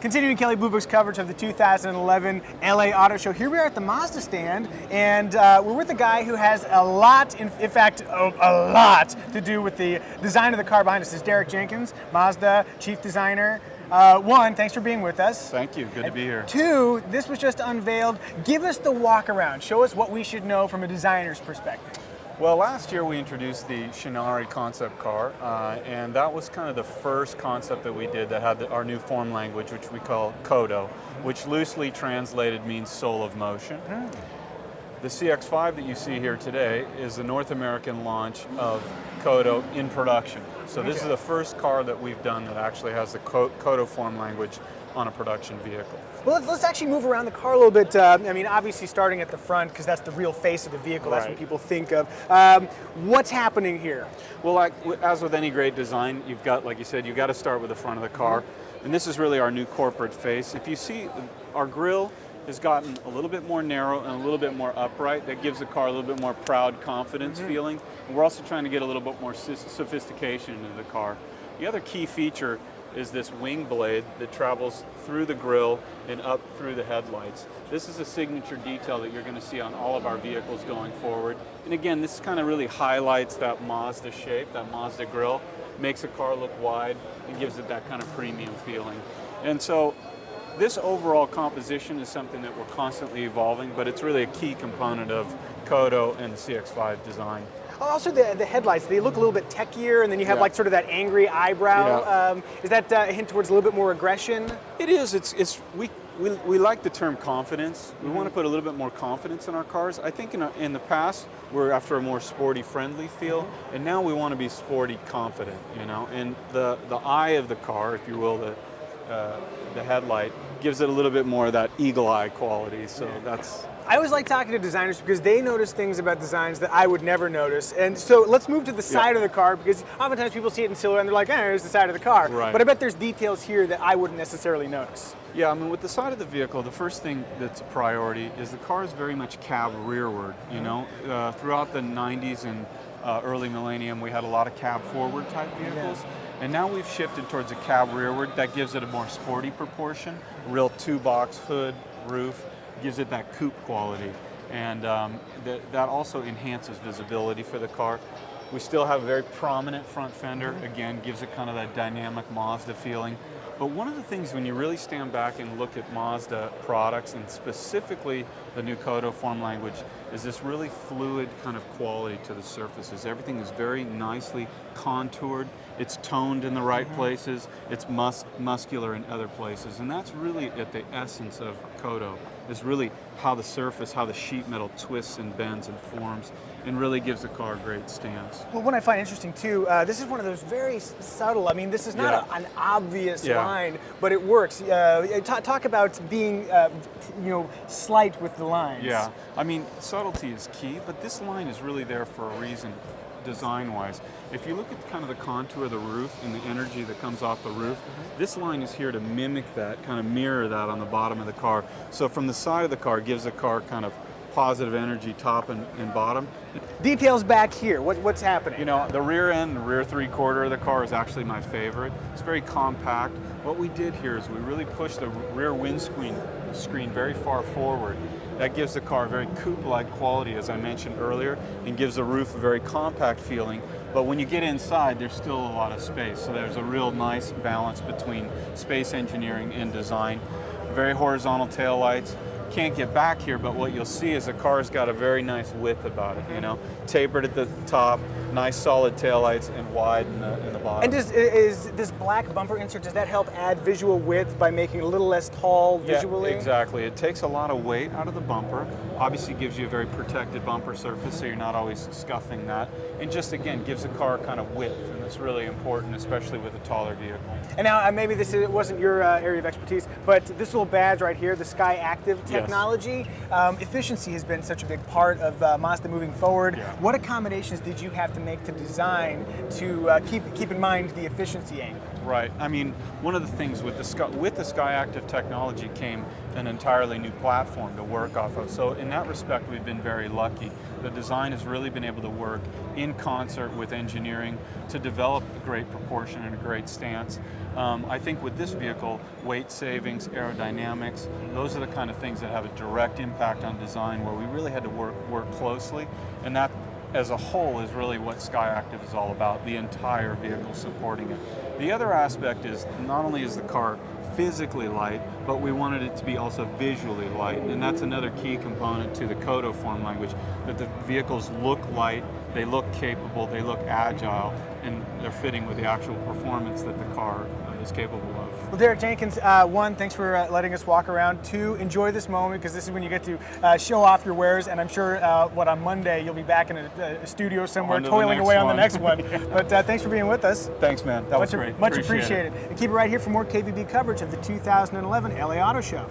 Continuing Kelley Blue Book's coverage of the 2011 LA Auto Show, here we are at the Mazda stand, and we're with a guy who has a lot, in fact, a lot to do with the design of the car behind us. This is Derek Jenkins, Mazda Chief Designer. One, thanks for being with us. Thank you, good to be here. Two, this was just unveiled. Give us the walk around. Show us what we should know from a designer's perspective. Well, last year we introduced the Shinari concept car, and that was kind of the first concept that we did that had our new form language, which we call Kodo, which loosely translated means soul of motion. The CX-5 that you see here today is the North American launch of Kodo in production. So this is the first car that we've done that actually has the Kodo form language on a production vehicle. Well, let's actually move around the car a little bit. I mean, obviously starting at the front, because that's the real face of the vehicle. That's what people think of. What's happening here? Well, as with any great design, you've got, like you said, you've got to start with the front of the car. And this is really our new corporate face. If you see, our grille has gotten a little bit more narrow and a little bit more upright. That gives the car a little bit more proud confidence feeling. And we're also trying to get a little bit more sophistication into the car. The other key feature is this wing blade that travels through the grille and up through the headlights. This is a signature detail that you're going to see on all of our vehicles going forward. And again, this kind of really highlights that Mazda shape, that Mazda grille, makes the car look wide and gives it that kind of premium feeling. And so this overall composition is something that we're constantly evolving, but it's really a key component of Kodo and the CX-5 design. Also, the headlights, they look a little bit techier, and then you have like sort of that angry eyebrow. Is that a hint towards a little bit more aggression? It is. We like the term confidence. We want to put a little bit more confidence in our cars. I think in the past, we're after a more sporty, friendly feel, and now we want to be sporty, confident, you know? And the eye of the car, if you will, the headlight, gives it a little bit more of that eagle eye quality, so that's... I always like talking to designers because they notice things about designs that I would never notice. And so let's move to the side of the car, because oftentimes people see it in silhouette and they're like, oh, there's the side of the car. Right. But I bet there's details here that I wouldn't necessarily notice. Yeah, I mean, with the side of the vehicle, the first thing that's a priority is the car is very much cab rearward, you know. Throughout the 90s and early millennium, we had a lot of cab forward type vehicles. And now we've shifted towards a cab rearward. That gives it a more sporty proportion, real two-box hood, roof, gives it that coupe quality. And that also enhances visibility for the car. We still have a very prominent front fender. Again, gives it kind of that dynamic Mazda feeling. But one of the things when you really stand back and look at Mazda products, and specifically the new Kodo form language, is this really fluid kind of quality to the surfaces. Everything is very nicely contoured. It's toned in the right places. It's muscular in other places. And that's really at the essence of Kodo, is really how the surface, how the sheet metal twists and bends and forms, and really gives the car a great stance. Well, what I find interesting too, this is one of those very subtle, I mean, this is not an obvious line, but it works. Talk about being, slight with the lines. Yeah, I mean, subtlety is key, but this line is really there for a reason, design-wise. If you look at kind of the contour of the roof and the energy that comes off the roof, this line is here to mimic that, kind of mirror that on the bottom of the car. So from the side of the car, it gives the car kind of positive energy top and bottom. Details back here, what's happening? You know, the rear end, the rear three-quarter of the car is actually my favorite. It's very compact. What we did here is we really pushed the rear windscreen very far forward. That gives the car a very coupe-like quality, as I mentioned earlier, and gives the roof a very compact feeling. But when you get inside, there's still a lot of space. So there's a real nice balance between space engineering and design. Very horizontal taillights. Can't get back here, but what you'll see is the car's got a very nice width about it, you know, tapered at the top, nice solid taillights, and wide in the bottom. And is this black bumper insert, does that help add visual width by making it a little less tall visually? Yeah, exactly. It takes a lot of weight out of the bumper. Obviously gives you a very protected bumper surface, so you're not always scuffing that. And just, again, gives the car kind of width, and it's really important, especially with a taller vehicle. And now, maybe it wasn't your area of expertise, but this little badge right here, the Sky Active technology, efficiency has been such a big part of Mazda moving forward. Yeah. What accommodations did you have to make to design to keep in mind the efficiency angle? Right. I mean, one of the things with the SkyActiv technology came an entirely new platform to work off of. So in that respect, we've been very lucky. The design has really been able to work in concert with engineering to develop a great proportion and a great stance. I think with this vehicle, weight savings, aerodynamics, those are the kind of things that have a direct impact on design, where we really had to work closely, and that as a whole is really what SkyActiv is all about, the entire vehicle supporting it. The other aspect is not only is the car physically light, but we wanted it to be also visually light, and that's another key component to the Kodo form language, that the vehicles look light, they look capable, they look agile, and they're fitting with the actual performance that the car is capable of. Well, Derek Jenkins, one, thanks for letting us walk around. Two, enjoy this moment, because this is when you get to show off your wares, and I'm sure on Monday you'll be back in a studio somewhere toiling away on the next one. But thanks for being with us. Thanks, man. That was great. Much appreciated. And keep it right here for more KBB coverage of the 2011 LA Auto Show.